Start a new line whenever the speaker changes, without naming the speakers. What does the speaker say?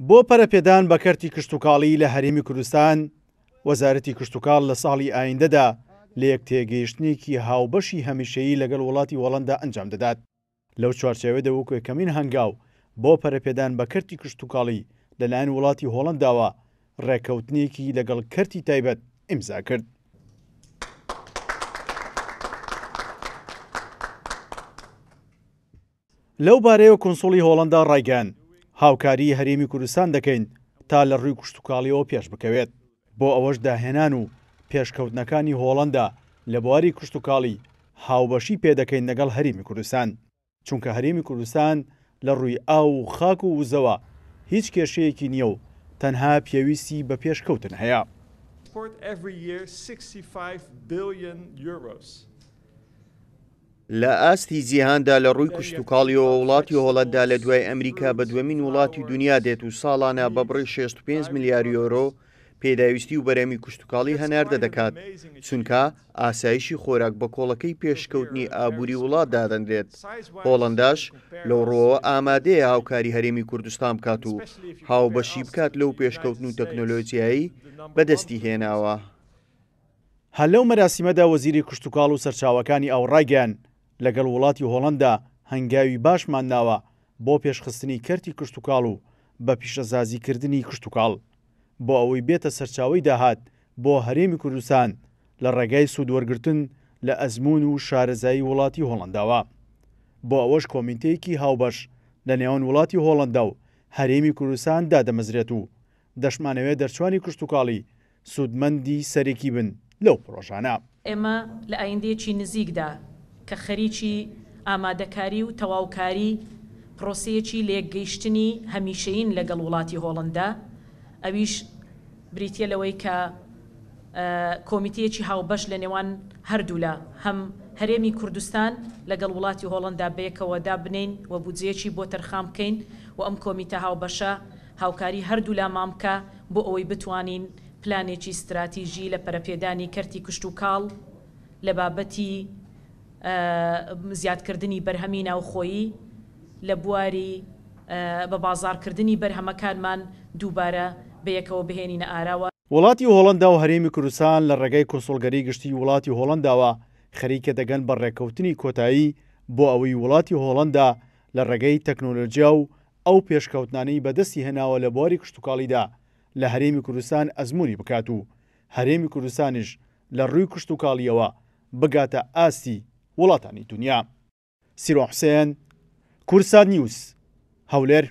بۆ پەرەپێدان بە کەرتی کشتتوکاڵی لە هەرێمی کوردستان وەزارەتی کشتتوکاڵ لە ساڵی ئایندەدا لە یەک تێگەیشتنێکی هاوبەشی هەمیشەیی لەگەڵ وڵاتی هۆڵەندا ئەنجام دەدات. لەو چوارچێوەدا وەکو یەکەمین هەنگاو بۆ پەرەپێدان بە کەرتی کشتتوکاڵی لەلایەن وڵاتی هۆڵەنداوە ڕێکەوتنێکی لەگەڵ کەرتی تایبەت ئیمزا کرد. لەو بارەیەوە کۆنسۆڵی هۆڵەندا ڕایگەیاند هاوکاری هەرێمی کوردستان دەکەین تا لە ڕووی کشتتوکاڵیەوە پێش بکەوێت. بۆ ئەوەش داهێنان و پێشکەوتنەکانی هۆڵەندا لە بواری کشتتوکاڵی هاوبەشی پێدەکەین لەگەڵ هەرێمی کوردستان، چونکە هەرێمی کوردستان لە ڕووی ئاو و خاک و وزەوە هیچ کێشەیەکی نییە و تەنها پێویستی بە پێشکەوتن هەیە.
لە ئاستی جیهاندا لە ڕووی کشتتوکاڵیەوە وڵاتی هۆڵەندا لە دوای ئەمریکا بە دووەمین وڵاتی دنیا دێت و ساڵانە بە بڕی 65 میلیارد یۆرۆ پێداویستی و بەرەمی کشتتوکاڵی هەناردە دەکات، چونکە ئاسایشی خۆراک بە کۆڵەکەی پێشکەوتنی ئابووری وڵات دادەنرێت. هۆڵەنداش لەو ڕۆوە ئامادەیە هاوکاری هەرێمی کوردستان بکات و هاوبەشی بکات لەو پێشکەوتن و تەکنۆلۆجیایی بەدەستی هێناوە.
هەر لەو مەراسیمەدا وەزیری کشتتوکاڵ و سەرچاوەکانی ئەو ڕایگەیاند لەگەڵ وڵاتی هۆڵەندا هەنگاوی باشمان ناوە بۆ پێشخستنی کەرتی کشتتوکاڵ و بە پیشەسازیکردنی کشتتوکاڵ بۆ ئەوەی بێتە سەرچاوەی داهات بۆ هەرێمی کوردستان لە ڕێگای سوودوەرگرتن لە ئەزمون و شارەزایی وڵاتی هۆڵەنداوە. بۆ ئەوەش کۆمیتەیەکی هاوبەش لە نێوان وڵاتی هۆڵەندا و هەرێمی کوردستان دادەمەزرێت و دەشمانەوێت دەرچوانی کشتتوکاڵی سوودمەندی سەرێکی بن لەو پرۆژانە.
ئێمە لە ئایندەیەکی نزیکدا کە خەریکی ئامادەکاری و تەواوکاری پرۆسەیەکی لێکگەیشتنی هەمیشەیین لەگەڵ وڵاتی هۆڵەندا، ئەویش بریتە لەوەی کە کۆمیتەیەکی هاوبەش لە نێوان هەردوولا هەم هەرێمی کوردستان لەگەڵ وڵاتی هۆڵەندا بەیەکەوە دابنین و بودجەیەکی بۆ تەرخام بکەین و ئەم کۆمیتە هاوبەشە هاوکاری هەردوولا مامکە بۆ ئەوەی بتوانین پلانێکی استراتیژی لە پەرەپێدانی کەرتی کشتتوکاڵ لە بابەتی زیادکردنی بەرهەمی ناوخۆیی لە بواری بە بازاڕکردنی بەرهەمەکانمان دووبارە بەیەکەوە بهێنینە ئاراوە.
وڵاتی هۆڵەندا و هەرێمی کوردستان لە ڕێگای کۆنسۆڵگەری گشتی وڵاتی هۆڵەنداوە خەریکە دەگەن بە ڕێکەوتنی کۆتایی بۆ ئەوەی وڵاتی هۆڵەندا لە ڕێگەی تەکنۆلۆجیا و ئەو پێشکەوتنانەی بەدەستی هێناوە لە بواری کشتتوکاڵیدا لە هەرێمی کوردستان ئەزموونی بکات و هەرێمی کوردستانیش لە ڕووی کشتتوکاڵیەوە بگاتە ئاستی وڵاتانی دنیا. سیرۆ حوسێن، کورسان نیوز، هەولێر.